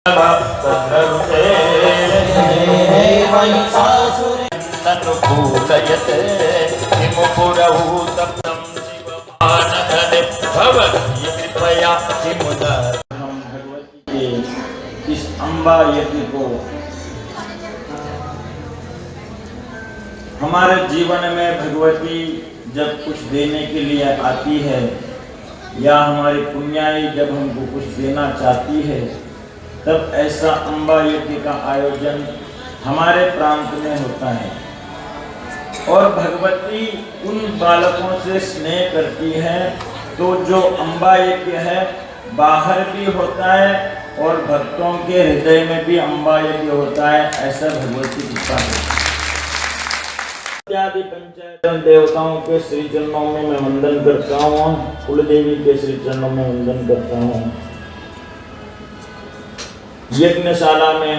इस अम्बा यज्ञ को हमारे जीवन में भगवती जब कुछ देने के लिए आती है या हमारी पुण्याई जब हमको कुछ देना चाहती है, तब ऐसा अम्बा यज्ञ का आयोजन हमारे प्रांत में होता है। और भगवती उन बालकों से स्नेह करती है, तो जो अम्बा यज्ञ है बाहर भी होता है और भक्तों के हृदय में भी अम्बा यज्ञ होता है। ऐसा भगवती कृपा है। इत्यादि पंचायत देवताओं के श्री चरणों में मैं वंदन करता हूँ, कुल देवी के श्री चरणों में वंदन करता हूँ। यज्ञशाला में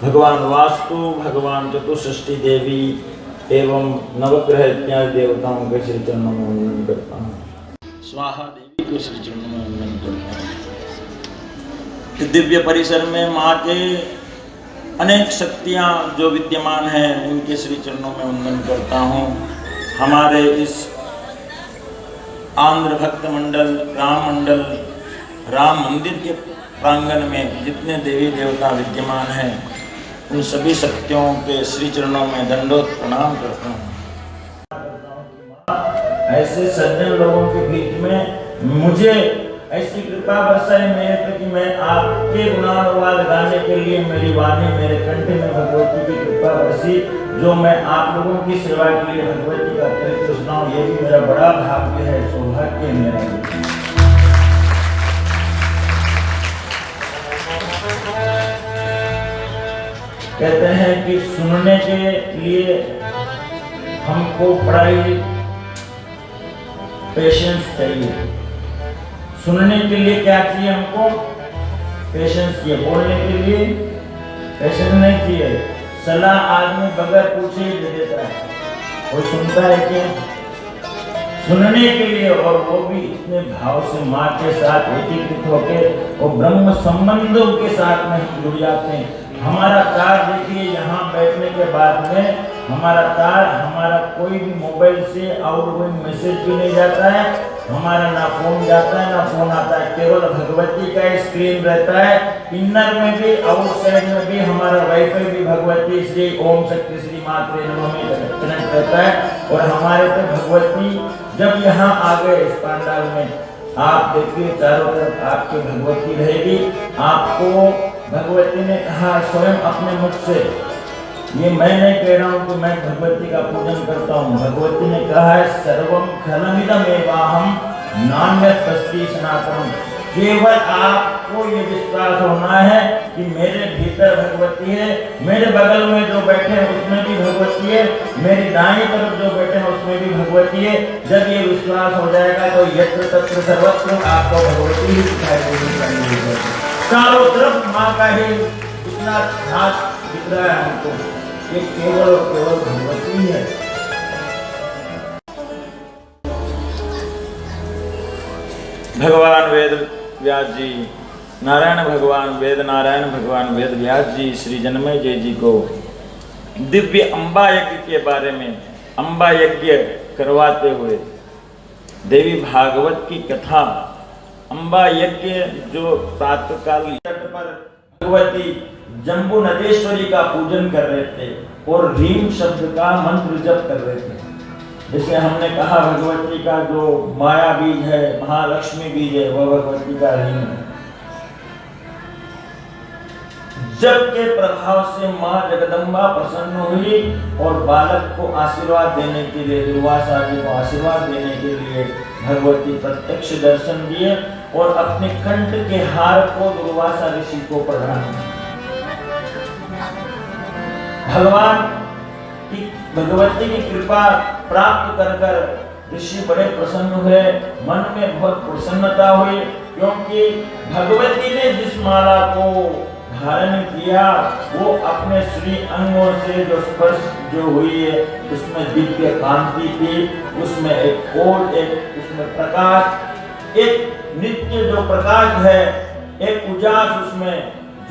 भगवान वास्तु, भगवान चतुष्षष्ठी देवी एवं नवग्रह इत्यादि देवताओं के श्री चरणों में वंदन करता हूँ। स्वाहा देवी के श्री चरणों में वंदन करता हूँ। दिव्य परिसर में माँ के अनेक शक्तियाँ जो विद्यमान हैं, उनके श्री चरणों में वंदन करता हूँ। हमारे इस आंध्र भक्त मंडल, राम मंदिर के प्रांगण में जितने देवी देवता विद्यमान हैं, उन सभी शक्तियों के श्री चरणों में दंडोत प्रणाम करता हूँ। ऐसे सज्जन लोगों के बीच में मुझे ऐसी कृपा बरसाई मेरे पे कि मैं आपके गुणानुवाद गाने के लिए मेरी वाणी, मेरे कंठ में भगवती की कृपा बरसी, जो मैं आप लोगों की सेवा के लिए भगवती का चरित्र सुनाऊं, ये भी मेरा बड़ा भाग्य है, सौभाग्य है मेरा। कहते हैं कि सुनने के लिए हमको बड़ाई पेशेंस चाहिए। सुनने के लिए क्या चाहिए हमको? पेशेंस चाहिए। बोलने के लिए पेशेंस नहीं चाहिए। सलाह आदमी बगैर पूछे ही दे देता है, कोई सुनता है क्या? सुनने के लिए, और वो भी इतने भाव से माँ के साथ एकीकृत होकर और ब्रह्म संबंधों के साथ में जुड़ जाते हैं। हमारा तार देखिए, यहाँ बैठने के बाद में हमारा तार, हमारा कोई भी मोबाइल से और कोई मैसेज भी नहीं जाता है, हमारा ना फोन जाता है ना फोन आता है, केवल भगवती का स्क्रीन रहता है। इनर में भी आउटसाइड में भी हमारा वाईफाई भी भगवती श्री ओम शक्ति श्री मात्रे नमः में कनेक्ट रहता है। और हमारे तो भगवती जब यहाँ आ गए इस पंडाल में, आप देखिए चारों तरफ आपकी भगवती रहेगी। आपको भगवती ने कहा स्वयं अपने मुख से, ये मैं नहीं कह रहा हूँ कि मैं भगवती का पूजन करता हूँ, भगवती ने कहा है सर्वम खलमिदमेवाहं नान्यदस्ति सनातनम्। केवल आपको ये विश्वास होना है कि मेरे भीतर भगवती है, मेरे बगल में जो बैठे हैं उसमें भी भगवती है, मेरी दाईं तरफ जो बैठे हैं उसमें भी भगवती है। जब ये विश्वास हो जाएगा तो यत्र तत्र सर्वत्र आपको भगवती ही दिखाई देगी। चारों तरफ माँ का ही इतना हाथ दिख रहा है हमको, ये केवल और केवल भगवती है। भगवान वेद व्यास जी, नारायण भगवान वेद नारायण भगवान वेद व्यास जी श्री जन्मेजय जी को दिव्य अम्बा यज्ञ के बारे में, अम्बा यज्ञ करवाते हुए देवी भागवत की कथा, अम्बा यज्ञ जो प्रातःकाल तट पर भगवती जम्बू नदेश्वरी का पूजन कर रहे थे और ह्रीम शब्द का मंत्र जप कर रहे थे। जैसे हमने कहा भगवती का जो माया बीज है, महालक्ष्मी बीज है, वह भगवती का ह्रीम है। जप के प्रभाव से माँ जगदम्बा प्रसन्न हुई और बालक को आशीर्वाद देने के लिए, दुर्वासा जी को आशीर्वाद देने के लिए भगवती प्रत्यक्ष दर्शन दिए और अपने कंठ के हार को दुर्वासा ऋषि को प्रदान किया। भगवान की भगवती की कृपा प्राप्त कर ऋषि बड़े प्रसन्न हुए, मन में बहुत प्रसन्नता हुई, क्योंकि भगवती ने जिस माला को धारण किया वो अपने श्री अंगों से जो स्पर्श जो हुई है उसमें दिव्य कांति थी, उसमें एक ओर, एक उसमें प्रकाश, एक नित्य जो प्रकाश है, उजास उसमें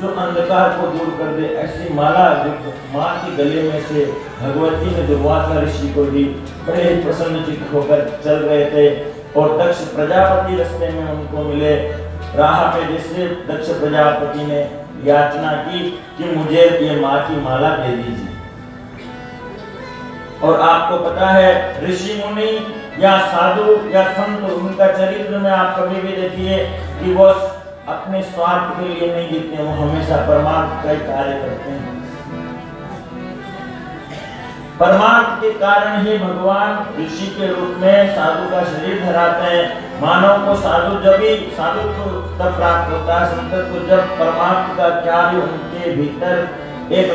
जो अंधकार को दूर कर दे, ऐसी माला जो माँ के गले में से भगवती ने दुर्वासा ऋषि को दी। बड़े प्रसन्नचित्त होकर चल रहे थे और दक्ष प्रजापति रास्ते में उनको मिले। राह में जैसे दक्ष प्रजापति ने याचना की कि मुझे ये माँ की माला दे दीजिए। और आपको पता है ऋषि मुनि या साधु या संत, उनका चरित्र में आप कभी भी देखिए कि वो अपने स्वार्थ के लिए नहीं जीते, वो हमेशा परमार्थ का कार्य करते हैं। परमार्थ के कारण ही भगवान ऋषि के रूप में साधु का शरीर धराते हैं। मानव को साधु को तब प्राप्त होता है, संत को जब परमार्थ का कार्य उनके भीतर एक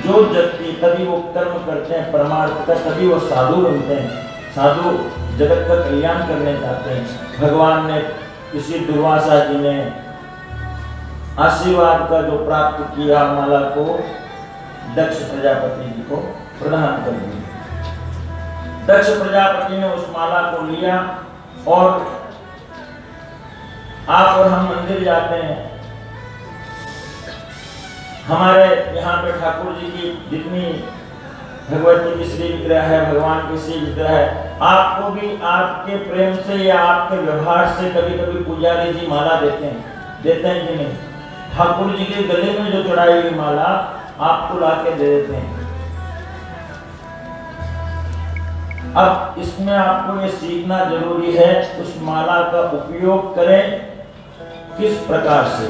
जोत जगती, तभी वो कर्म करते हैं परमार्थ का, तभी वो साधु बनते हैं। साधु जगत का कल्याण करने चाहते हैं। भगवान ने किसी दुर्वासा जी ने आशीर्वाद का जो प्राप्त किया, माला को दक्ष प्रजापति जी को प्रदान कर दिया। दक्ष प्रजापति ने उस माला को लिया और आप और हम मंदिर जाते हैं। हमारे यहाँ पे ठाकुर जी की जितनी भगवती की श्री विग्रह है, भगवान की श्री विग्रह है, आपको भी आपके प्रेम से या आपके व्यवहार से कभी कभी पुजारी जी माला देते हैं कि नहीं? ठाकुर जी के गले में जो चढ़ाई हुई माला आपको लाके दे देते हैं। अब इसमें आपको ये सीखना जरूरी है, उस माला का उपयोग करें किस प्रकार से।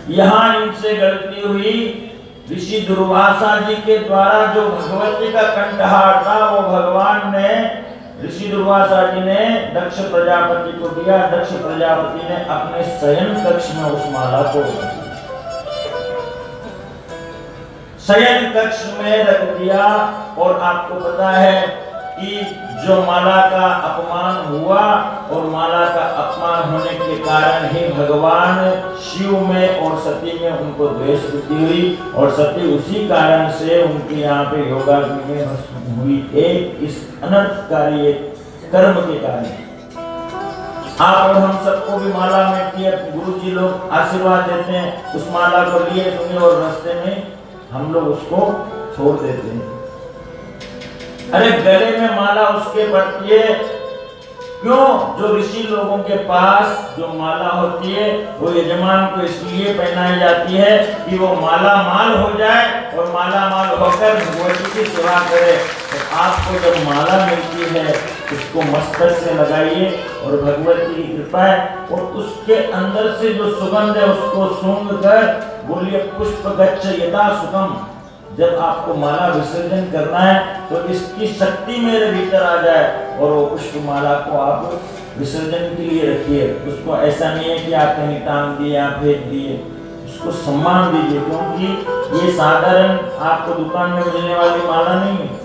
यहाँ इनसे गलती हुई, ऋषि दुर्वासा जी के द्वारा जो भगवती का कंठहार था वो भगवान ने, ऋषि दुर्वासा जी ने दक्ष प्रजापति को दिया। दक्ष प्रजापति ने अपने शयन कक्ष में उस माला को शयन कक्ष में रख दिया। और आपको पता है कि जो माला का अपमान हुआ और माला का अपमान होने के कारण ही भगवान शिव में और सती में उनको द्वेष बुद्धि हुई और सती उसी कारण से उनके यहाँ पे योगाग्नि में भस्म हुई, एक इस अनर्थकारी कर्म के कारण। आप और हम सबको भी माला मिलती है, गुरु जी लोग आशीर्वाद देते हैं, उस माला को लिए सुने और रास्ते में हम लोग उसको छोड़ देते हैं। अरे गले में माला उसके पड़ती है क्यों? जो ऋषि लोगों के पास जो माला होती है वो यजमान को इसलिए पहनाई जाती है कि वो माला माल हो जाए और माला माल होकर भगवती की सेवा करे। तो आपको जब माला मिलती है उसको मस्तक से लगाइए और भगवती की कृपा है और उसके अंदर से जो सुगंध है उसको सूंघ कर बोलिए पुष्प गच्छ यथा सुगम। जब आपको माला विसर्जन करना है तो इसकी शक्ति मेरे भीतर आ जाए और वो पुष्प माला को आप विसर्जन के लिए रखिए। उसको ऐसा नहीं है कि आप कहीं टांग दिए या फेंक दिए, उसको सम्मान दीजिए, क्योंकि ये साधारण आपको दुकान में मिलने वाली माला नहीं है।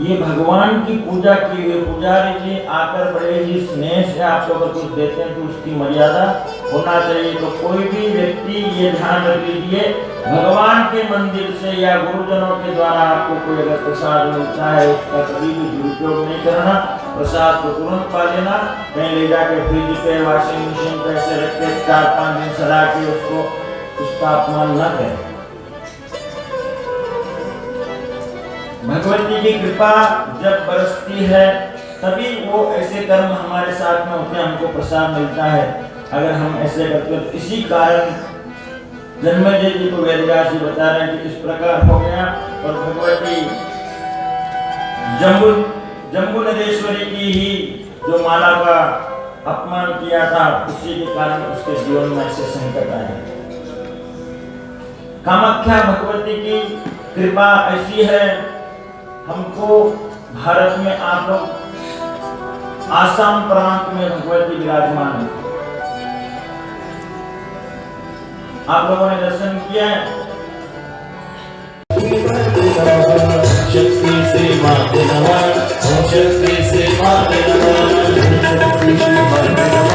ये भगवान की पूजा की हुई, पुजारी जी आकर बड़े ही स्नेह से आपको अगर कुछ देते हैं तो उसकी मर्यादा होना चाहिए। तो कोई भी व्यक्ति ये ध्यान रख लीजिए, भगवान के मंदिर से या गुरुजनों के द्वारा आपको कोई अगर प्रसाद मिलता है उसका कभी भी दुरुपयोग नहीं करना। प्रसाद को तुरंत पा लेना, कहीं ले जाके फ्रिज पे वॉशिंग मशीन पे ऐसे रख के 4-5 दिन सड़ा के उसका अपमान न करें। भगवती की कृपा जब बरसती है तभी वो ऐसे कर्म हमारे साथ में होते हैं, हमको प्रसाद मिलता है। अगर हम ऐसे करते हैं, इसी कारण जन्मेजय जी को वेदव्यास जी बता रहे हैं कि इस प्रकार हो गया। और भगवती जम्बू नरेश्वरी की ही जो माला का अपमान किया था उसी के कारण उसके जीवन में ऐसे संकट आए। कामाख्या भगवती की कृपा ऐसी है, हमको भारत में आप लोग आसाम प्रांत में भगवती विराजमान है, आप लोगों ने दर्शन किया है। शक्ति से माते नमः, ओम शक्ति से माते नमः, ओम शक्ति से माते नमः,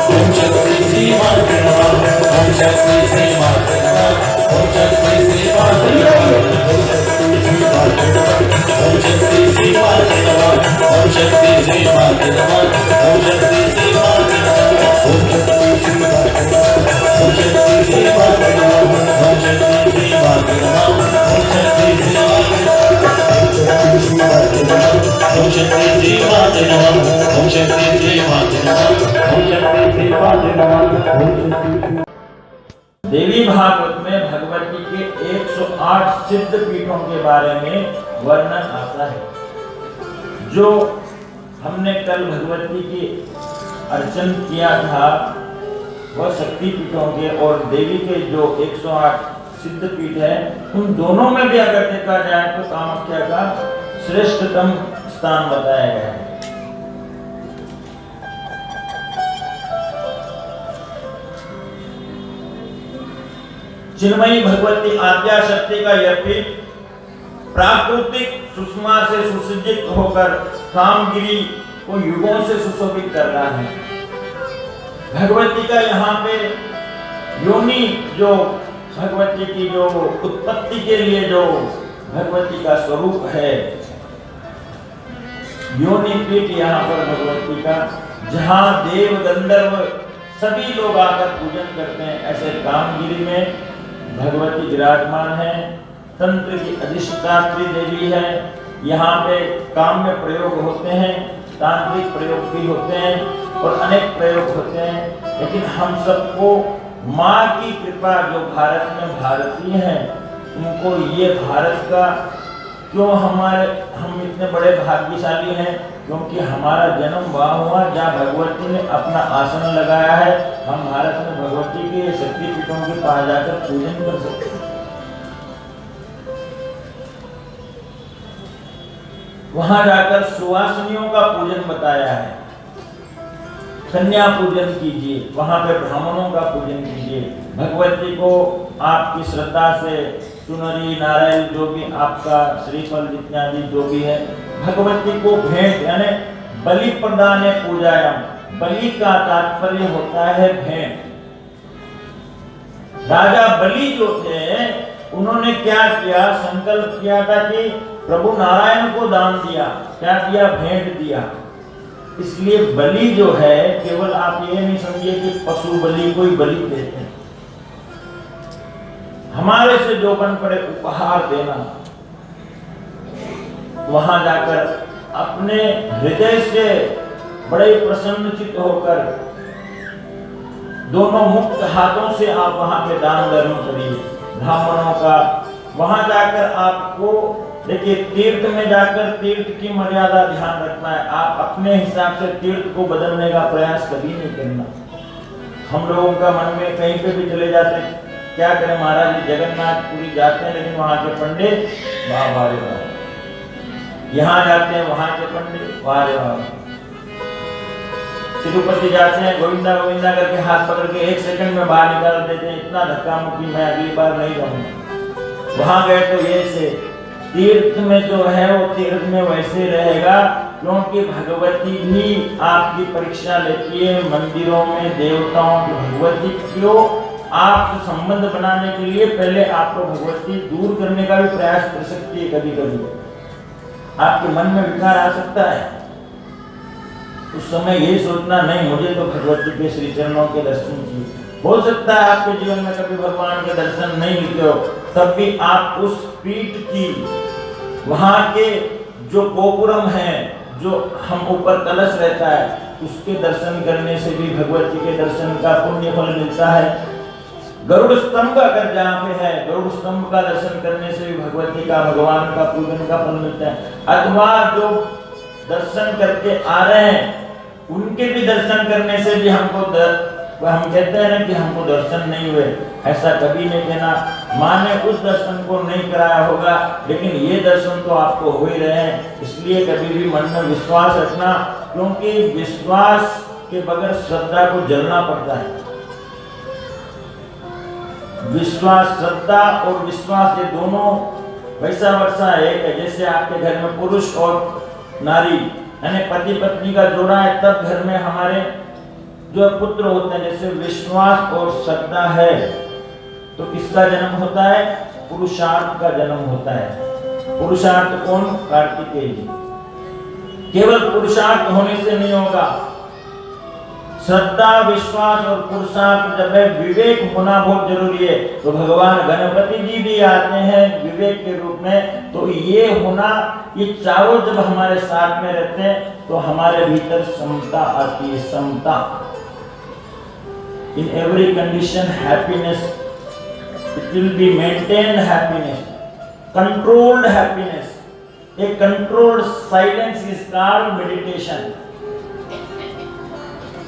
ओम शक्ति से माते नमः, ओम शक्ति से माते नमः, ओम शक्ति से माते नमः, ओम शक्ति से माते नमः, ओम शक्ति से माते नमः, ओम शक्ति से माते नमः, ओम शक्ति से माते नमः, माते नमः ओम शक्ति श्री माते नमः ओम शक्ति श्री माते नमः ओम शक्ति। देवी भागवत में भगवती के 108 सिद्ध पीठों के बारे में वर्णन आता है। जो हमने कल भगवती की अर्चन किया था वह शक्ति पीठों के और देवी के जो 108 सिद्ध पीठ है, उन दोनों में भी अगर देखा जाए तो कामाख्या का श्रेष्ठतम स्थान बताया गया है। चिन्मयी भगवती आद्या शक्ति का यह पीठ प्राकृतिक सुषमा से सुसज्जित होकर कामगिरी को युगों से सुशोभित कर रहा है। भगवती का यहाँ पे योनि जो भगवती की जो उत्पत्ति के लिए जो भगवती का स्वरूप है, योनि पीठ यहाँ पर भगवती का, जहाँ देव गंधर्व सभी लोग आकर पूजन करते हैं, ऐसे कामगिरी में भगवती विराजमान है। तंत्र की अधिष्ठात्री देवी है। यहाँ पे काम में प्रयोग होते हैं, तांत्रिक प्रयोग भी होते हैं और अनेक प्रयोग होते हैं, लेकिन हम सबको माँ की कृपा जो भारत में भारतीय हैं, उनको ये भारत का क्यों हम इतने बड़े भाग्यशाली हैं, क्योंकि हमारा जन्म वहाँ हुआ जहाँ भगवती ने अपना आसन लगाया है। हम भारत में भगवती के शक्तिपीठों के पास जाकर पूजन कर सकते हैं। वहां जाकर सुवासिनियों का पूजन बताया है। कन्या पूजन कीजिए, वहां पे ब्राह्मणों का पूजन कीजिए। भगवती को आपकी श्रद्धा से चुनरी नारियल जो भी आपका श्रीफल इत्यादि जो भी है, भगवती को भेंट यानी बलि प्रदान पूजायाम। बलि का तात्पर्य होता है भेंट। राजा बलि जो थे उन्होंने क्या किया, संकल्प किया था कि प्रभु नारायण को दान दिया, क्या दिया, भेंट दिया। इसलिए बलि जो है, केवल आप ये नहीं समझिए कि पशु बलि कोई बलि देते हैं। हमारे से जो बन पड़े उपहार देना, वहां जाकर अपने हृदय से बड़े प्रसन्नचित होकर दोनों मुक्त हाथों से आप वहां पे दान धर्म करिए ब्राह्मणों का। वहां जाकर आपको देखिए, तीर्थ में जाकर तीर्थ की मर्यादा ध्यान रखना है। आप अपने हिसाब से तीर्थ को बदलने का प्रयास कभी नहीं करना। हम लोगों का मन में कहीं पे भी चले जाते हैं, क्या करें महाराज जी, जगन्नाथपुरी जाते हैं लेकिन वहां के पंडित वाह वाह वाह, यहाँ जाते हैं वहां के पंडित वाह वाह, तिरुपति जाते हैं गोविंदा गोविंदा करके हाथ पकड़ के 1 सेकंड में बाहर निकाल देते हैं, इतना धक्का मुक्की, मैं अगली बार नहीं जाऊंगा। वहां गए तो ये से तीर्थ में जो है वो तीर्थ में वैसे रहेगा, क्योंकि भगवती भी आपकी परीक्षा लेती है। मंदिरों में देवताओं की भगवती क्यों आपसे संबंध बनाने के लिए पहले आपको भगवती दूर करने का भी प्रयास कर सकती है। कभी कभी आपके मन में विकार आ सकता है, उस समय यही सोचना नहीं मुझे तो भगवती के श्री चरणों के दर्शन किए। हो सकता है आपके जीवन में कभी भगवान के दर्शन नहीं मिलते हो, तब भी आप उस पीठ की, वहां के जो गोपुरम है, जो हम ऊपर कलश रहता है, उसके दर्शन करने से भी भगवती के दर्शन का पुण्य फल मिलता है। गरुड़ स्तंभ अगर जहाँ पे है, गरुड़ स्तंभ का दर्शन करने से भी भगवती का, भगवान का पूजन का फल मिलता है। अथवा जो दर्शन करके आ रहे हैं उनके भी दर्शन करने से भी हमको हम कहते हैं ना कि हमको दर्शन नहीं हुए, ऐसा कभी नहीं कहना। माँ ने उस दर्शन को नहीं कराया होगा, लेकिन ये दर्शन तो आपको हो ही रहे हैं। इसलिए कभी भी मन में विश्वास रखना, क्योंकि विश्वास के बगैर श्रद्धा को जलना पड़ता है। विश्वास, श्रद्धा और विश्वास ये दोनों वैसा वर्षा एक है। जैसे आपके घर में पुरुष और नारी यानी पति पत्नी का जोड़ा है, तब घर में हमारे जो पुत्र होते हैं। जैसे विश्वास और श्रद्धा है तो किसका जन्म होता है, पुरुषार्थ का जन्म होता है। पुरुषार्थ कौन, कार्तिकेय जी। केवल पुरुषार्थ होने से नहीं होगा, श्रद्धा विश्वास और पुरुषार्थ जब है, विवेक होना बहुत जरूरी है। तो भगवान गणपति जी भी आते हैं विवेक के रूप में। तो ये होना, ये चारों जब हमारे साथ में रहते हैं तो हमारे भीतर समता आती है, समता। In every condition happiness, it will be maintained happiness, controlled happiness. A controlled silence is called meditation.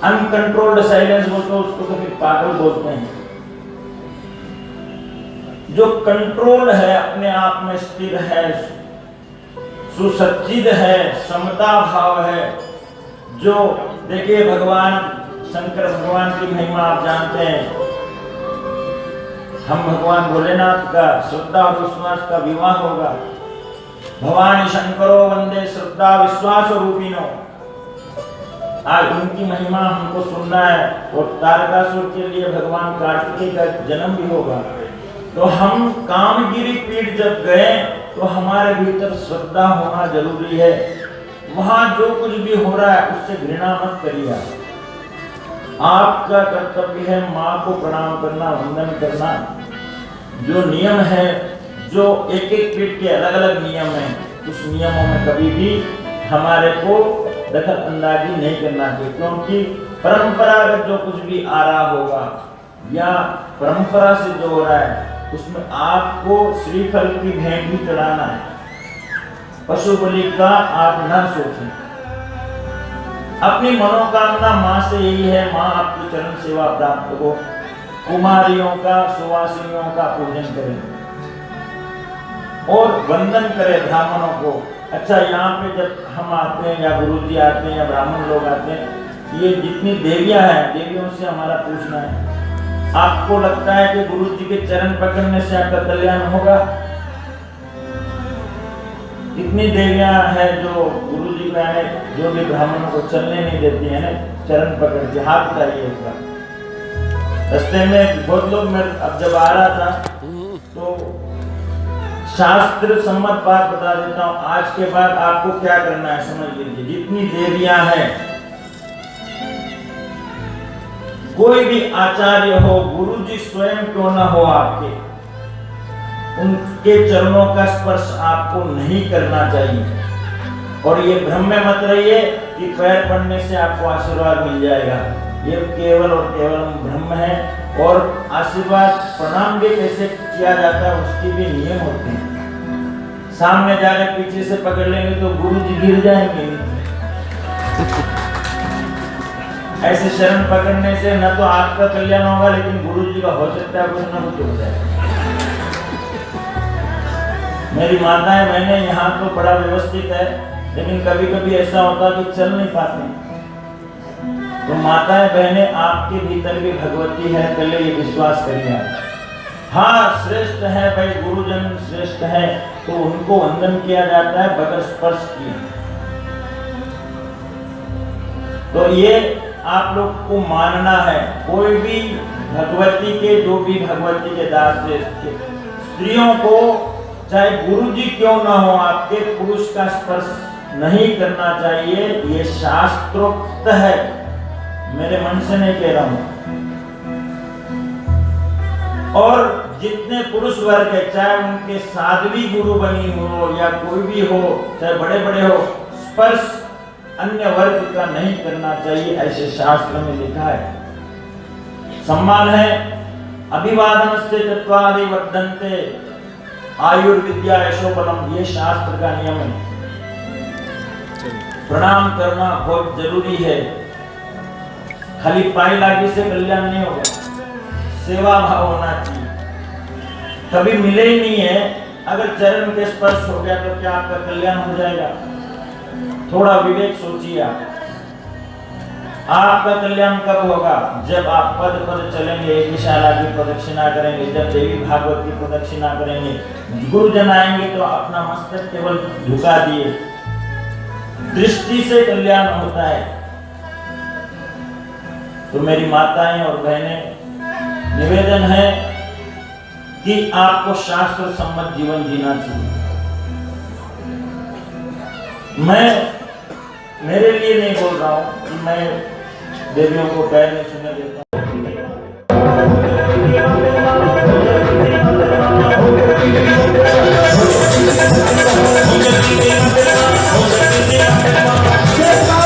Uncontrolled silence बोलते हैं उसको तो फिर पागल बोलते हैं। जो कंट्रोल है, अपने आप में स्थिर है, सुसज्जित है, समता भाव है, जो देखिए भगवान शंकर भगवान की महिमा आप जानते हैं। हम भगवान भोलेनाथ का श्रद्धा और विश्वास का विवाह होगा। भवानी शंकरो वंदे श्रद्धा विश्वास रूपिणो। आज उनकी महिमा हमको सुनना है और तारकासुर के लिए भगवान कार्तिकेय का जन्म भी होगा। तो हम कामगिरी पीठ जब गए तो हमारे भीतर श्रद्धा होना जरूरी है। वहां जो कुछ भी हो रहा है उससे घृणा मत करिए। आपका कर्तव्य है माँ को प्रणाम करना, वंदन करना। जो नियम है, जो एक एक पीठ के अलग अलग नियम हैं, उस नियमों में कभी भी हमारे को दखल अंदाजी नहीं करना चाहिए, क्योंकि परंपरागत जो कुछ भी आ रहा होगा या परंपरा से जो हो रहा है उसमें आपको श्रीफल की भेंट भी चढ़ाना है। पशु बलि का आप न सोचें। अपनी मनोकामना माँ से यही है, माँ आपकी चरण सेवा प्राप्त हो। कुमारियों का, सुवासिनियों का पूजन करें और वंदन करें ब्राह्मणों को। अच्छा, यहाँ पे जब हम आते हैं या गुरुजी आते हैं या ब्राह्मण लोग आते हैं, ये जितनी देवियां हैं, देवियों से हमारा पूछना है, आपको लगता है कि गुरुजी के चरण पकड़ने से आपका कल्याण होगा? कितनी देवियां हैं जो गुरुजी को, जो भी ब्राह्मणों को चलने नहीं देती है ना, चरण पकड़ के हाथ उठाइए एक बार। रास्ते में बहुत लोग, मैं अब जब आ रहा था तो शास्त्र सम्मत बात बता देता हूँ। आज के बाद आपको क्या करना है समझ लीजिए। जितनी देवियां हैं, कोई भी आचार्य हो, गुरुजी स्वयं क्यों ना हो आपके, उनके चरणों का स्पर्श आपको नहीं करना चाहिए। और ये भ्रम में मत रहिए कि पैर पड़ने से आपको आशीर्वाद मिल जाएगा। ये केवल और केवल भ्रम है। और आशीर्वाद प्रणाम भी कैसे किया जाता है उसकी भी नियम होते हैं। सामने जा रहे पीछे से पकड़ लेंगे तो गुरुजी गिर जाएंगे। ऐसे शरण पकड़ने से न तो आपका कल्याण होगा, लेकिन गुरुजी का हो सकता है कुछ न कुछ हो जाए। मेरी माताएं बहनें यहाँ तो बड़ा व्यवस्थित है, लेकिन कभी कभी ऐसा होता है कि चल नहीं पाते। तो माताएं बहनें, आपके भीतर भी भगवती है, पहले ये विश्वास करिए। हाँ, श्रेष्ठ है भाई, गुरुजन श्रेष्ठ है, तो उनको वंदन किया जाता है बगैर स्पर्श किए। तो ये आप लोग को मानना है। कोई भी भगवती के, जो भी भगवती के दास स्त्रियों को, चाहे गुरुजी क्यों ना हो, आपके पुरुष का स्पर्श नहीं करना चाहिए। ये शास्त्रोक्त है, मेरे मन से नहीं कह रहा हूं। और जितने पुरुष वर्ग है, चाहे उनके साध्वी गुरु बनी हो या कोई भी हो, चाहे बड़े बड़े हो, स्पर्श अन्य वर्ग का नहीं करना चाहिए, ऐसे शास्त्र में लिखा है। सम्मान है। अभिवादनस्ते चत्वारि वर्धन्ते आयुर्विद्या यशोबलम, ये शास्त्र का नियम है। प्रणाम करना बहुत जरूरी है। खाली पाई लागी से कल्याण नहीं होगा, सेवा भाव होना चाहिए। कभी मिले ही नहीं है, अगर चरण के स्पर्श हो गया तो क्या आपका कल्याण हो जाएगा? थोड़ा विवेक सोचिए। आपका कल्याण कब होगा? जब आप पद पद चलेंगे, एक विशाला की प्रदक्षिणा करेंगे, जब देवी भागवत की प्रदक्षिणा करेंगे, गुरुजन आएंगे तो अपना मस्तक केवल झुका दिए। दृष्टि से कल्याण होता है। तो मेरी माताएं और बहनें, निवेदन है कि आपको शास्त्र सम्मत जीवन जीना चाहिए। मैं मेरे लिए नहीं बोल रहा हूं कि मैं देवियों को पैर में छूने देता हूं। हो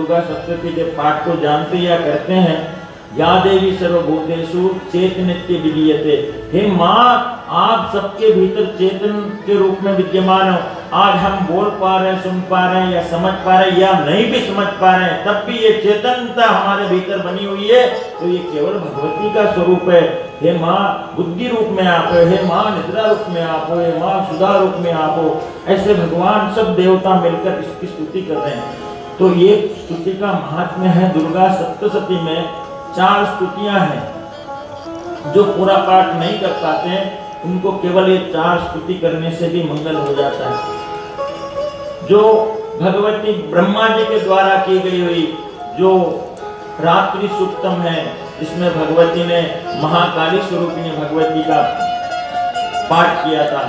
दुर्गा सप्तशती के पाठ को जानते या करते हैं। या देवी सर्वभूतेषु चैतन्य विलीयते। हे माँ, आप सबके भीतर चेतन के रूप में विद्यमान हो। आज हम बोल पा रहे हैं, सुन पा रहे हैं या समझ पा रहे हैं या नहीं भी समझ पा रहे हैं, तब भी ये चेतनता हमारे भीतर बनी हुई है, तो ये केवल भगवती का स्वरूप है। हे माँ, बुद्धि रूप में आप हो, हे माँ निद्रा रूप में आप हो, हे माँ सुधा रूप में आप हो। ऐसे भगवान सब देवता मिलकर इसकी स्तुति कर रहे हैं। तो ये स्तुति का महात्म्य है। दुर्गा सप्तशती में 4 स्तुतियां हैं। जो पूरा पाठ नहीं कर पाते उनको केवल ये 4 स्तुति करने से भी मंगल हो जाता है। जो भगवती ब्रह्मा जी के द्वारा की गई हुई जो रात्रि सुक्तम है, इसमें भगवती ने महाकाली स्वरूपिणी भगवती का पाठ किया था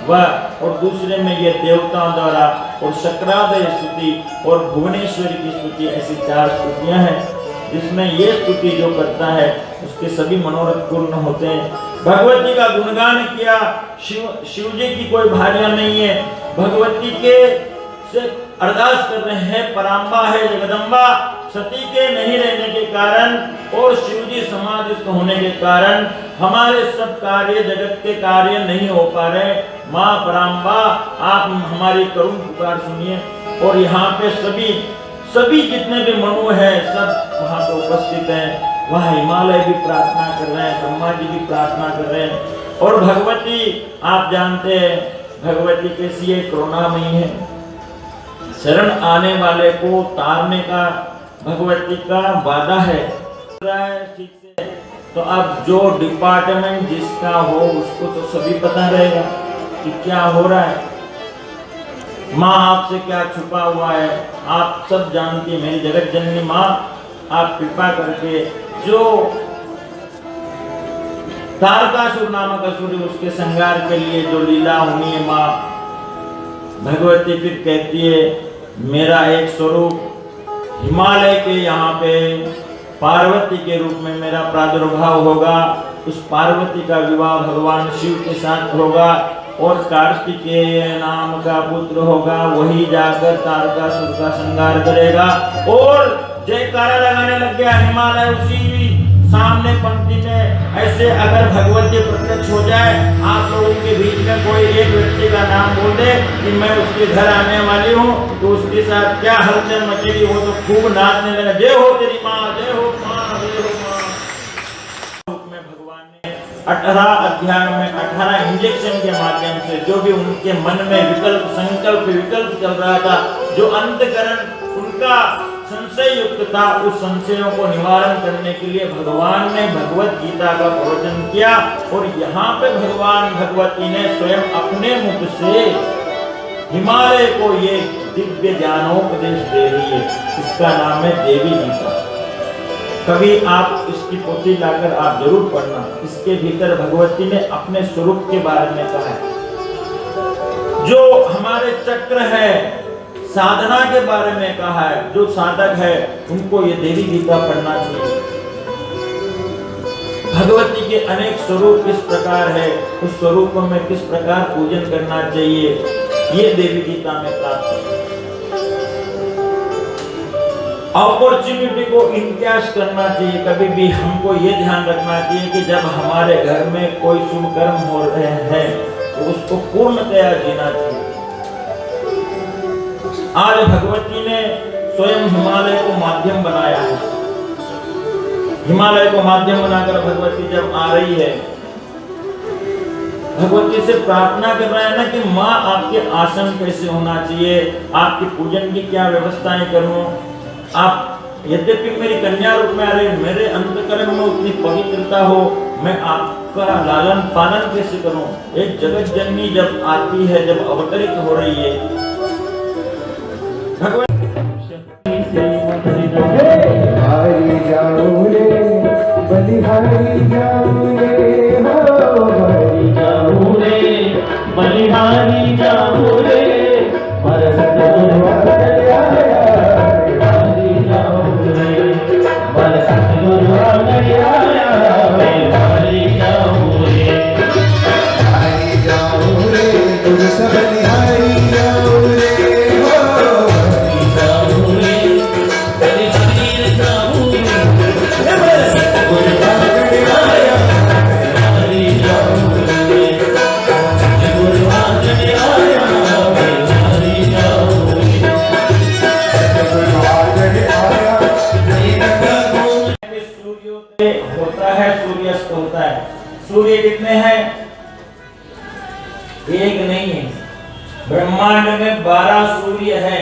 वह, और दूसरे में ये देवताओं द्वारा और शक्रादय स्तुति और भुवनेश्वरी की स्तुति, ऐसी 4 स्तुतियां हैं जिसमें ये स्तुति जो करता है उसके सभी मनोरथ पूर्ण होते हैं। भगवती का गुणगान किया। शिव जी की कोई भार्या नहीं है, भगवती के से अरदास कर रहे हैं। पराम्बा है जगदम्बा, सती के नहीं रहने के कारण और शिव जी समाधिस्थ होने के कारण हमारे सब कार्य, जगत के कार्य नहीं हो पा रहे। माँ पराम्बा, आप हमारी करुण पुकार सुनिए। और यहाँ पे सभी जितने भी मनु हैं सब वहाँ पे उपस्थित हैं। वहाँ हिमालय भी प्रार्थना कर रहे हैं, ब्रह्मा जी भी प्रार्थना कर रहे हैं। और भगवती, आप जानते हैं भगवती कैसी है, करुणामयी है। शरण आने वाले को तारने का भगवती का वादा है। ठीक से तो अब जो डिपार्टमेंट जिसका हो उसको तो सभी पता रहेगा कि क्या हो रहा है। माँ आपसे क्या छुपा हुआ है आप सब जानती है। मेरी जगत जननी माँ, आप कृपा करके जो तारकासुर नामक असुर उसके संहार के लिए जो लीला होनी है माँ, भगवती फिर कहती है मेरा एक स्वरूप हिमालय के यहाँ पे पार्वती के रूप में मेरा प्रादुर्भाव होगा। उस पार्वती का विवाह भगवान शिव के साथ होगा और कार्तिकेय नाम का पुत्र होगा, वही जाकर तारकासुर का संहार करेगा। और जयकारा लगाने लग गया हिमालय उसी सामने पंक्ति में। ऐसे अगर भगवती प्रत्यक्ष हो जाए, आप लोगों के बीच में कोई एक व्यक्ति का नाम बोल दे कि मैं उसके घर आने वाली हूँ, तो उसके साथ क्या हलचल मचेगी। वो तो खूब नाचने लगा, जय हो तेरी माँ, जय हो माँ, जय हो माँ। में भगवान ने 18 अध्याय में 18 इंजेक्शन के माध्यम से जो भी उनके मन में विकल्प संकल्प चल रहा था, जो अंतकरण उनका संशय युक्त था, उस संशयों को निवारण करने के लिए भगवान ने भगवत गीता का प्रवचन किया। और यहाँ पे भगवान भगवती ने स्वयं अपने मुख से हिमालय को ये दिव्य ज्ञानोपदेश दे रही है। इसका नाम है देवी गीता। कभी आप इसकी पोथी लाकर आप जरूर पढ़ना। इसके भीतर भगवती ने अपने स्वरूप के बारे में कहा है। जो हमारे चक्र है, साधना के बारे में कहा है। जो साधक है उनको ये देवी गीता पढ़ना चाहिए। भगवती के अनेक स्वरूप किस प्रकार है, उस स्वरूपों में किस प्रकार पूजन करना चाहिए, ये देवी गीता में प्राप्त है। अपॉर्चुनिटी को इनकैश करना चाहिए। कभी भी हमको ये ध्यान रखना चाहिए कि जब हमारे घर में कोई शुभ कर्म हो रहे हैं तो उसको पूर्णतया जीना चाहिए। आज भगवती ने स्वयं हिमालय को माध्यम बनाया है। हिमालय को माध्यम बनाकर भगवती जब आ रही है, भगवती से प्रार्थना कर रहा है ना कि माँ आपके आसन कैसे होना चाहिए, आपकी पूजन की क्या व्यवस्थाएं करूं। आप यद्यपि मेरी कन्या रूप में आ रहे, मेरे अंतकरण में उतनी पवित्रता हो, मैं आपका लालन पालन कैसे करूं। एक जगत जननी जब आती है, जब अवतरित हो रही है, हरि जाऊं रे, बलिहारी जाऊं रे, हो हरि जाऊं रे, बलिहारी जाऊं रे, परस गुरु आया, हरि जाऊं रे, परस गुरु आया, हरि जाऊं रे, हरि जाऊं रे, गुरु सब बलिहारी जाऊं सूर्य कितने हैं? एक नहीं है। ब्रह्मांड में 12 सूर्य है,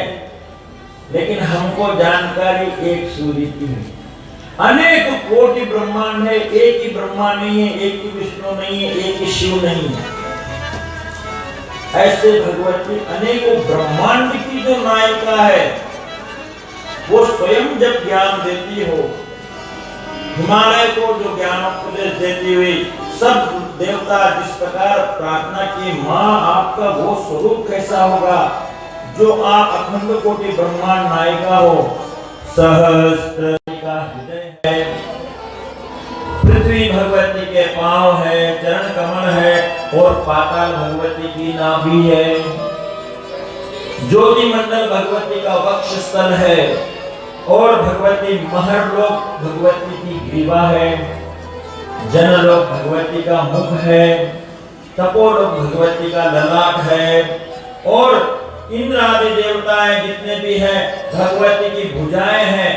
लेकिन हमको जानकारी एक सूर्य की है। अनेक कोटि ब्रह्मांड है, एक ही ब्रह्मा नहीं है, एक ही विष्णु नहीं है, एक ही शिव नहीं है। ऐसे भगवती अनेकों ब्रह्मांड की जो नायिका है, वो स्वयं जब ज्ञान देती हो, हिमालय को जो ज्ञान उपदेश देती हुई सब देवता जिस प्रकार प्रार्थना की, माँ आपका वो स्वरूप कैसा होगा जो आप अखंड कोटि ब्रह्मांड नायिका हो। सहस्त्र का हृदय है, पृथ्वी भगवती के पांव है, चरण कमल है, और पाताल भगवती की नाभि है। ज्योति मंडल भगवती का वक्षस्थल है, और भगवती महर्लोक भगवती की ग्रीवा है, जनलोक भगवती का मुख है, तपोलोक भगवती का ललाट है, और इंद्र आदि देवताएं जितने भी हैं भगवती की भुजाएं हैं।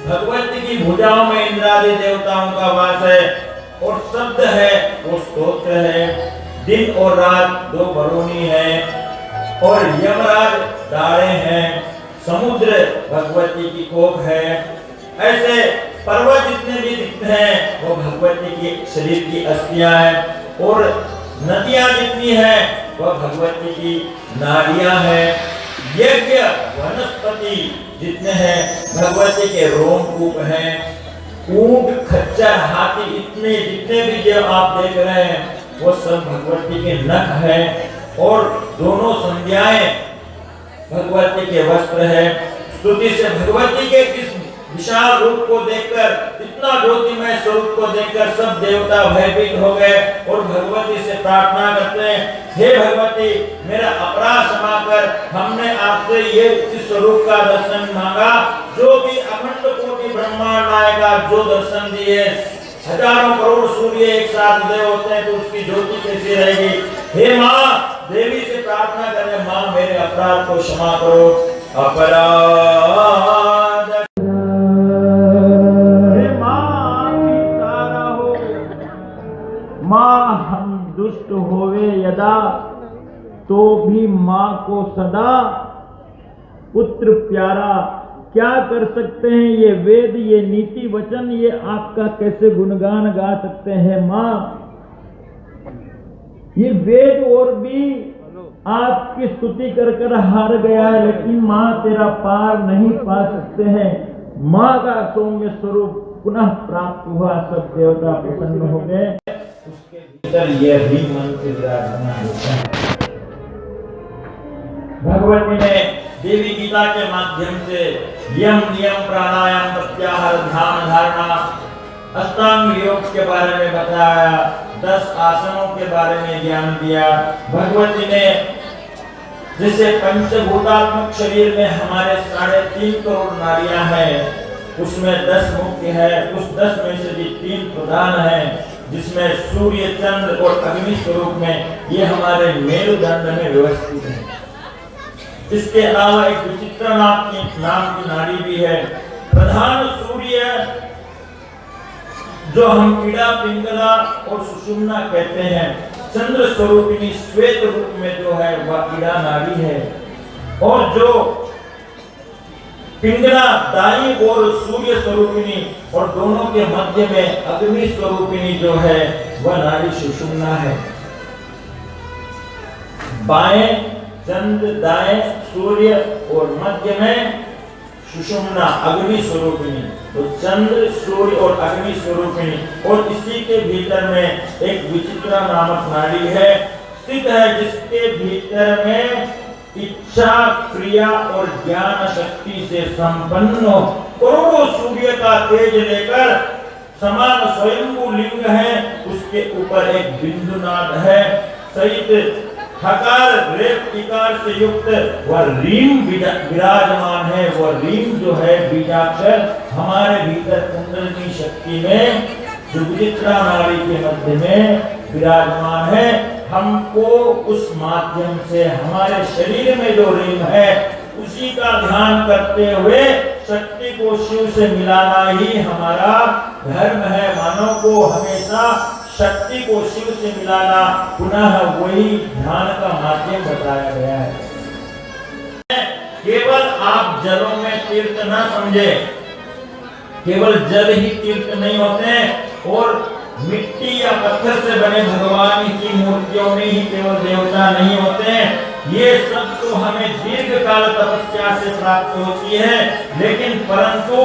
भगवती की भुजाओं में इंद्र आदि देवताओं का वास है, और शब्द है वो स्तोत्र है। दिन और रात 2 बरूनी है, और यमराज डाले हैं। समुद्र भगवती की कोख है। ऐसे पर्वत जितने भी दिखते हैं वो भगवती की शरीर की अस्थियां हैं, और नदियां जितनी हैं वह भगवती की नाड़ियां हैं। यज्ञ वनस्पति जितने हैं भगवती के रोमकूप हैं। ऊंट, खच्चर, हाथी इतने जितने भी जो आप देख रहे हैं वो सब भगवती के नख हैं, और दोनों संध्याएं भगवती के वस्त्र है। स्तुति से भगवती के इस विशाल रूप को देखकर, इतना ज्योतिमय स्वरूप को देखकर सब देवता भयभीत हो गए, और भगवती से प्रार्थना करते हैं, हे भगवती मेरा अपराध क्षमा कर। हमने आपसे ये इस स्वरूप का दर्शन मांगा, जो भी अखंड कोटि ब्रह्मांड आएगा, जो दर्शन दिए। हजारों करोड़ सूर्य एक साथ उदय होते हैं तो उसकी ज्योति कैसी रहेगी। हे माँ, देवी से प्रार्थना करें, माँ मेरे अपराध को क्षमा करो। अपराध हे माँ की तारा हो, माँ हम दुष्ट होवे यदा, तो भी माँ को सदा पुत्र प्यारा। क्या कर सकते हैं ये वेद, ये नीति वचन, ये आपका कैसे गुणगान गा सकते हैं माँ। ये वेद और भी आपकी स्तुति कर कर हार गया है, लेकिन माँ तेरा पार नहीं पा सकते हैं। माँ का सौम्य स्वरूप पुनः प्राप्त हुआ, सब देवता प्रसन्न हो गए। उसके भीतर यह भी मन से विराजमान होता है। भगवती ने देवी गीता के माध्यम से यम नियम प्राणायाम प्रत्याहार ध्यान धारणा अष्टांग योग के बारे में बताया, 10 आसनों के बारे में ज्ञान दिया। भगवती ने जैसे पंचभूतात्मक शरीर में हमारे 3.5 करोड़ नाड़ियां हैं, उसमें 10 मुख्य है, उस 10 में से भी 3 प्रधान हैं, जिसमें सूर्य, चंद्र और अग्नि स्वरूप में ये हमारे मेरुदंड में व्यवस्थित है। इसके अलावा एक विचित्र नाम की नाड़ी भी है। प्रधान सूर्य, जो हम कीड़ा, पिंगला और सुषुम्ना कहते हैं, चंद्र स्वरूपिणी श्वेत रूप में जो है वह कीड़ा नाड़ी है, और जो पिंगला दाई और सूर्य स्वरूपिणी और दोनों के मध्य में अग्नि स्वरूपिणी जो है वह नाड़ी सुषुम्ना है। बाएं चंद्र, दाएं सूर्य और मध्य में सुषुम्ना अग्नि स्वरूपिणी। तो चंद्र, सूर्य और अग्नि स्वरूपिणी, और इसी के भीतर में एक विचित्रा नामक नाड़ी है स्थित है, जिसके भीतर में इच्छा, क्रिया और ज्ञान शक्ति से संपन्न करोड़ों सूर्य का तेज लेकर समान स्वयंभू लिंग है, उसके ऊपर एक बिंदुनाद है सहित हकार रेप इकार से युक्त वह रीम विराजमान है। वह रीम जो है बीजाक्षर हमारे भीतर कुंडलिनी शक्ति में जो विचित्रा नाड़ी के मध्य में विराजमान है। हमको उस माध्यम से हमारे शरीर में जो रीम है उसी का ध्यान करते हुए शक्ति को शिव से मिलाना ही हमारा धर्म है। मानव को हमेशा शक्ति को शिव से मिलाना पुनः वही ध्यान का माध्यम बताया गया है। केवल आप जलों में तीर्थ न समझे, केवल जल ही तीर्थ नहीं होते और मिट्टी या पत्थर से बने भगवान की मूर्तियों में ही केवल देवता नहीं होते हैं। ये सब तो हमें दीर्घ काल तपस्या से प्राप्त होती है, लेकिन परंतु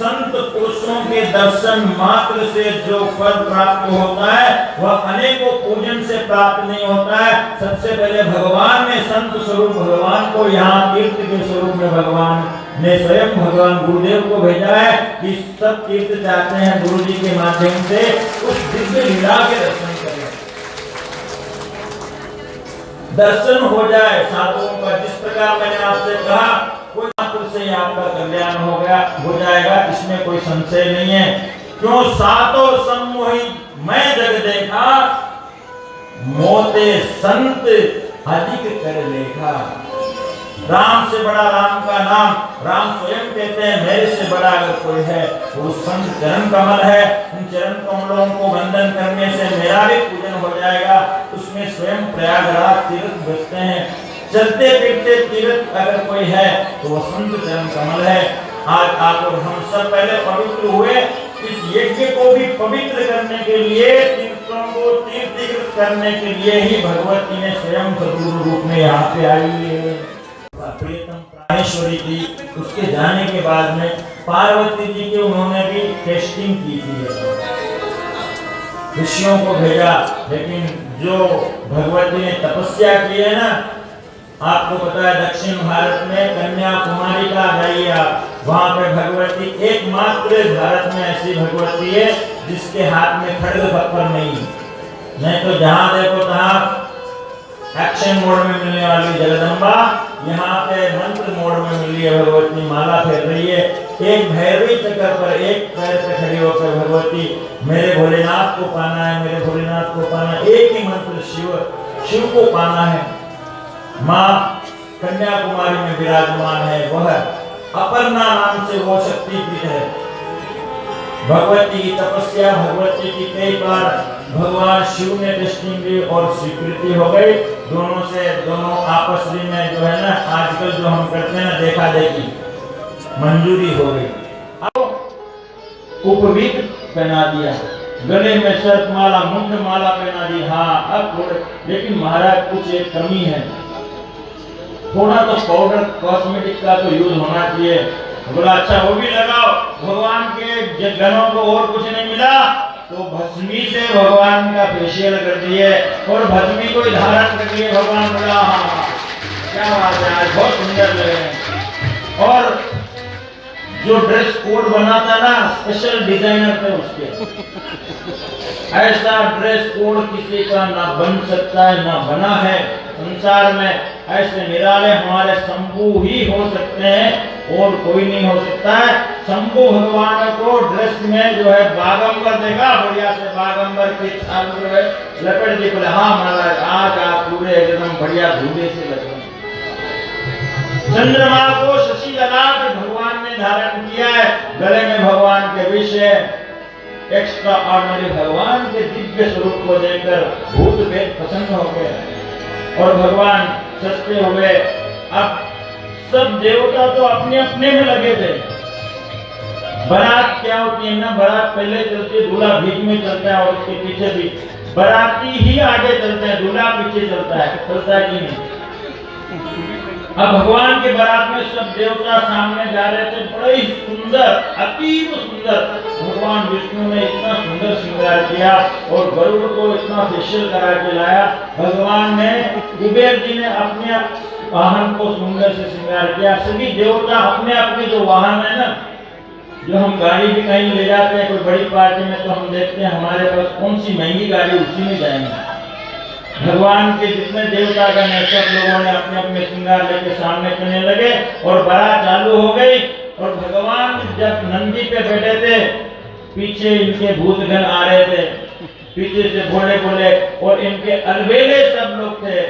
संत पुरुषों के दर्शन मात्र से जो फल प्राप्त होता है वह अनेकों पूजन से प्राप्त नहीं होता है। सबसे पहले भगवान ने संत स्वरूप भगवान को यहाँ तीर्थ के स्वरूप में भगवान ने स्वयं भगवान गुरुदेव को भेजा है कि सब तीर्थ जाते हैं गुरु जी के माध्यम से उस दिव्य लीला के दर्शन करें, दर्शन हो जाए साधुओं का। जिस प्रकार मैंने आपसे कहा कोई मात्र से आपका कल्याण हो जाएगा, इसमें कोई संशय नहीं है। क्यों सातो सम्मोहि मैं जग देखा, मोते संत अधिक कर लेखा। राम से बड़ा राम का नाम, राम स्वयं कहते हैं मेरे से बड़ा अगर कोई है वो संत चरण कमल है। उन चरण कमलों को वंदन करने से मेरा भी पूजन हो जाएगा। उसमें स्वयं प्रयागराज तीर्थ बसते हैं। चलते फिरते तीर्थ अगर कोई है तो वो संत चरण कमल है। आज आप और हम सब पहले पवित्र हुए, इस यज्ञ को भी पवित्र करने के लिए, तीर्थों को तीर्थीकृत करने के लिए ही भगवती ने स्वयं सद्गुरु रूप में यहाँ पे आई है। प्रियतम प्राणेश्वरी थी, उसके जाने के बाद में पार्वती जी की उन्होंने भी टेस्टिंग की थी, ऋषियों को भेजा। लेकिन जो भगवती ने तपस्या की है ना, आपको पता है दक्षिण भारत में कन्याकुमारी का जाइए आप, वहां पे भगवती एकमात्र भारत में ऐसी भगवती है जिसके हाथ में खड्ग पत्थर नहीं तो जहां देखो तहां एक्शन मोड में मिलने वाली जगदम्बा यहाँ पे मंत्र मोड में मिली है भगवती, माला फेर रही है। एक भैरवी चक्कर पर एक पैर पे खड़ी होकर भगवती मेरे भोलेनाथ को पाना है, मेरे भोलेनाथ को पाना है। एक ही मंत्र शिव को पाना है। माँ कन्याकुमारी में विराजमान है, वह अपर्णा नाम से वो शक्तिपीठ है। भगवती की तपस्या, भगवती की कई बार भगवान शिव ने टेस्टिंग दी और स्वीकृति हो गई। दोनों आपस में जो है ना आजकल जो हम करते हैं ना देखा देखी, मंजूरी हो गई। अब उपवीत पहना दिया, गले में सर्प माला, मुंड माला पहना दी। हाँ अब थोड़े, लेकिन महाराज कुछ एक कमी है, थोड़ा तो पाउडर कॉस्मेटिक का तो यूज होना चाहिए। बोला अच्छा वो भी लगाओ। भगवान के गनों को और कुछ नहीं मिला तो भस्मी से भगवान का फेशियल कर दिए और भस्मी को धारण कर दिए। भगवान बोला हाँ क्या बात है, आज बहुत सुंदर लगे। और जो ड्रेस कोड बना था ना, स्पेशल डिजाइनर थे उसके, ऐसा ड्रेस कोड किसी का ना बन सकता है ना बना है संसार में। ऐसे निराले हमारे शंभु ही हो सकते हैं और कोई नहीं हो सकता है। शंभु भगवान को ड्रेस में जो है बागंबर देखा, बढ़िया से बागंबर की छाल जो है लपेट दी। बोले हाँ महाराज आज आप पूरे एकदम बढ़िया धूले से लगे। चंद्रमा को शशि ललाट भगवान ने धारण किया है, गले में भगवान के विष है। एक्स्ट्रा ऑर्डिनरी भगवान के दिव्य स्वरूप को देखकर भूत प्रेत प्रसन्न हो गए और भगवान सस्ते हुए। अब सब देवता तो अपने अपने में लगे थे। बारात क्या होती है ना, बारात पहले चलती है, दूल्हा बीच में चलता है और उसके पीछे भी बाराती ही आगे चलते हैं, दूल्हा पीछे चलता है, चलता है कि नहीं। अब भगवान के बारात में सब देवता सामने जा रहे थे, बड़े ही सुंदर, अतीव सुंदर। भगवान विष्णु ने इतना सुंदर श्रृंगार किया और गरुड़ को इतना फेशियल करा के लाया। भगवान ने, कुबेर जी ने अपने वाहन को सुंदर से श्रृंगार किया। सभी देवता अपने अपने जो वाहन है ना, जो हम गाड़ी भी कहीं ले जाते हैं कोई बड़ी पार्टी में, तो हम देखते हैं हमारे पास कौन सी महंगी गाड़ी, उसी में जाएंगे। भगवान के जितने देवता गण हैं सब लोगों ने अपने अपने श्रृंगार लेके सामने चलने लगे और बारात चालू हो गई। और भगवान जब नंदी पे बैठे थे, पीछे इनके भूतगण आ रहे थे, पीछे से भोले भोले, और इनके अलबेले सब लोग थे।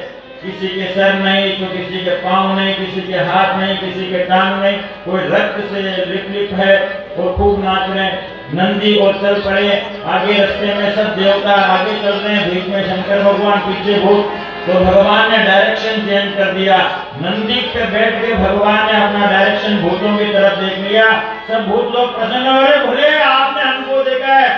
किसी के सर नहीं तो किसी के पाँव नहीं, किसी के हाथ नहीं, किसी के टांग नहीं, कोई रक्त से लिप लिप है और खूब नाच रहे। नंदी और चल पड़े आगे। रास्ते में सब देवता आगे चल रहे हैं, बीच में शंकर भगवान, पीछे भूत। तो भगवान ने डायरेक्शन चेंज कर दिया। नंदी पे बैठ के भगवान ने अपना डायरेक्शन भूतों की तरफ देख लिया। सब भूत लोग प्रसन्न हो रहे, बोले आपने हमको देखा है।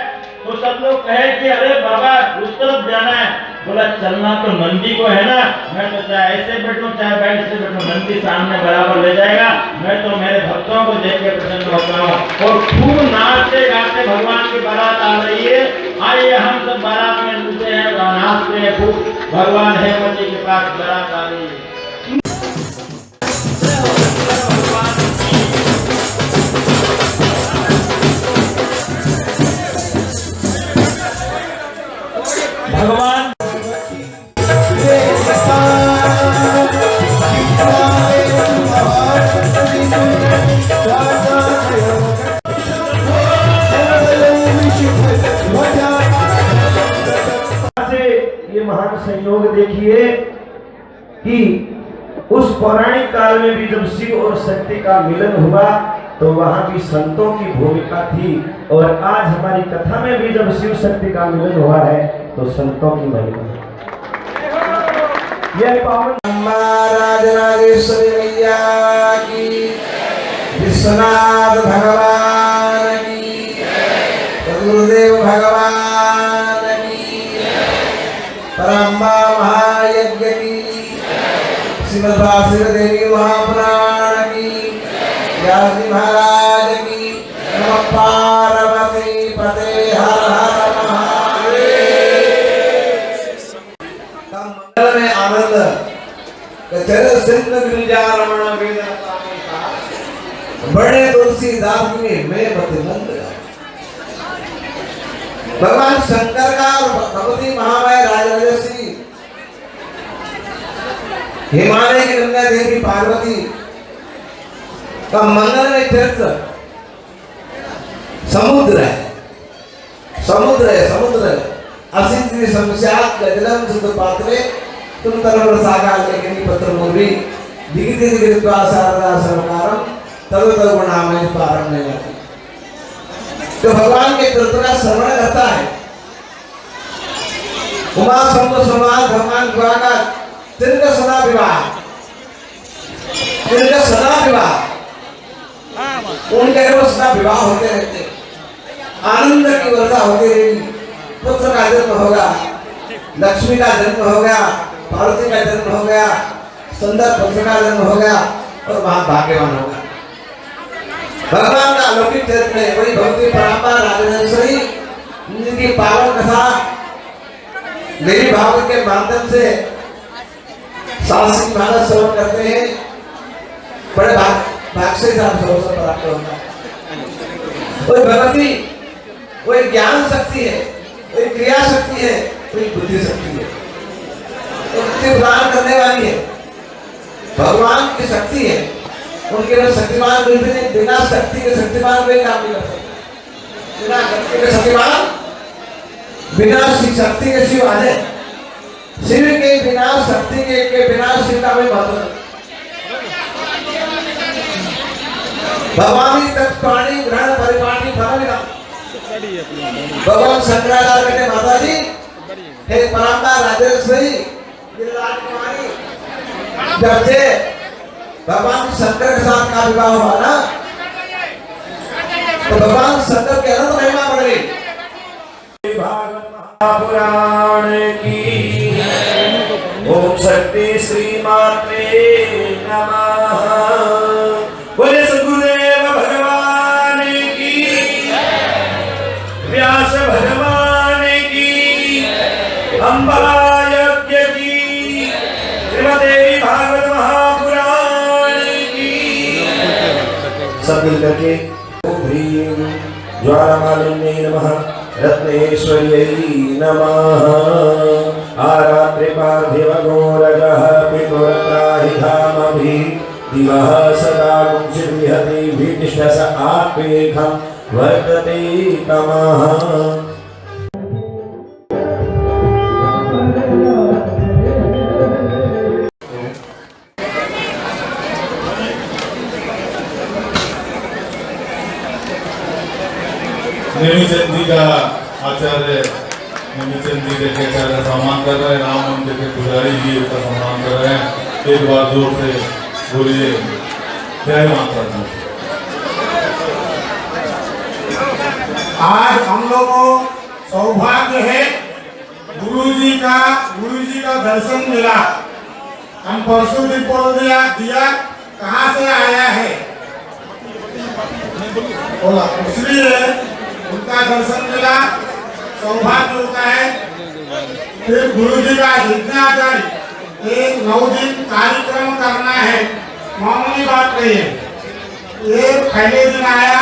तो सब लोग कहे कि अरे बाबा उस तरफ जाना है। बोला चलना तो नंदी को है ना, मैं तो चाहे ऐसे बैठूं चाहे बैठ से बैठूं, नंदी सामने बराबर ले जाएगा। मैं तो मेरे भक्तों को देख के प्रसन्न होता हूँ। और खूब नाचते गाते भगवान की बारात आ रही है। आइए हम सब बारात में लूटे हैं, नाचते हैं खूब। भगवान हेमवती के पास बारात आ रही है। भगवान ये महान संयोग देखिए कि उस पौराणिक काल में भी जब शिव और शक्ति का मिलन हुआ तो वहां भी संतों की भूमिका थी। और आज हमारी कथा में भी जब शिव शक्ति का मिलन हुआ है तो संतों की महिमा। यह पावन महाराज राजेश्वरी मैया की, विश्वनाथ भगवान की, गुरुदेव भगवान की, परम्बा महायज्ञ की, श्रीमद्भागवत देवी महापुराण की, व्यास महाराज की। नमः पार्वती पते हर हर महादेव। मंगल में आनंद चर सिंध गिरिजारमण वेदनता में कहा, बड़े तुलसीदास में मैं प्रतिबंध। भगवान शंकर का और भगवती महामाया राजराजेश्वरी, हिमालय की गंगा देवी पार्वती का मंगल में तीर्थ समुद्र है, समुद्र है, समुद्र है। असिद्ध समस्यात गजलम सुध पात्रे तुम तरवर सागार लेकिन पत्र मूर्वी दिगिति दिगित्वा शारदा सरकारम तद तद गुणामय पारम नहीं आती। तो भगवान के तत्व का श्रवण करता है। उमा संग समाज भगवान का तिनका सदा विवाह, तिनका सदा विवाह, उनके घर सदा विवाह होते रहते, आनंद की वर्षा होती रहेगी। पुत्र का जन्म होगा, लक्ष्मी का जन्म हो गया, पार्वती का जन्म हो गया, सुंदर पुत्र का जन्म हो गया और वहां भाग्यवान होगा। भगवान का अलौकिक चरित्र है। वही भक्ति परंपरा राजराजेश्वरी जिनकी पावन कथा देवी भागवत के माध्यम से साहसिक मानस श्रवण करते हैं, बड़े भाग से अवसर प्राप्त होता है। वही भगवती, वही ज्ञान शक्ति है, वही क्रिया शक्ति है, वही बुद्धि शक्ति है, मुक्ति प्रदान करने वाली है। भगवान की शक्ति है, उनके लिए शक्तिमान कोई भी नहीं। बिना शक्ति के शक्तिमान कोई काम नहीं कर सकता। बिना शक्ति के शक्तिमान, बिना शक्ति के शिव आ जाए, शिव के बिना शक्ति के बिना शिव का कोई महत्व नहीं। भगवान तत् प्राणी ग्रहण परिपाटी फल। भगवान शंकराचार्य कहते माता जी हे परंपरा राजेश्वरी गिरिराज कुमारी, जब से भगवान शंकर के साथ का विवाह हुआ ना तो भगवान शंकर के अनंत महिमा बढ़ गई। भागवत महापुराण की। ओम शक्ति श्री मात्रे नमः। बोले सद्गुरुदेव भगवान की, व्यास भगवान की, अम्बा यज्ञ की, श्रीमद्देवी भागवत महापुराण की। सब मिल करके ज्वालामालिन्यै नमः, रत्नेश्वर्यै नमः। आरात्रि पार्थिव गोरगः पितुरत्राहि धामभिः, दिवः सदा गुंसिविहति वितिष्ठस आपेखं वर्तते तमः। नेमीचंद जी का आचार्य नेमीचंद जी के आचार्य का सम्मान कर रहे हैं। राम मंदिर के पुजारी जी का सम्मान कर रहे हैं। एक बार जोर से बोलिए जय माता दी। आज हम लोगों को सौभाग्य है गुरु जी का दर्शन मिला। हम परसों भी बोल दिया कहाँ से आया है बोला, इसलिए उनका दर्शन मिला, सौभाग्य होता है। फिर गुरु जी का यज्ञाचार्य एक 9 दिन कार्यक्रम करना है, मामूली बात नहीं है। ये पहले दिन आया,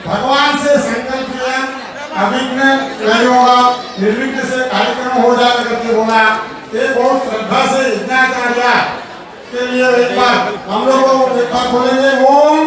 भगवान से संकल्प किया, अभिज्ञ नहीं होगा, निर्विघ्न से कार्यक्रम हो जाएगा करके बोला। ये बहुत श्रद्धा से यज्ञाचार्य के लिए एक बार हम लोग एक बार बोलेंगे ओम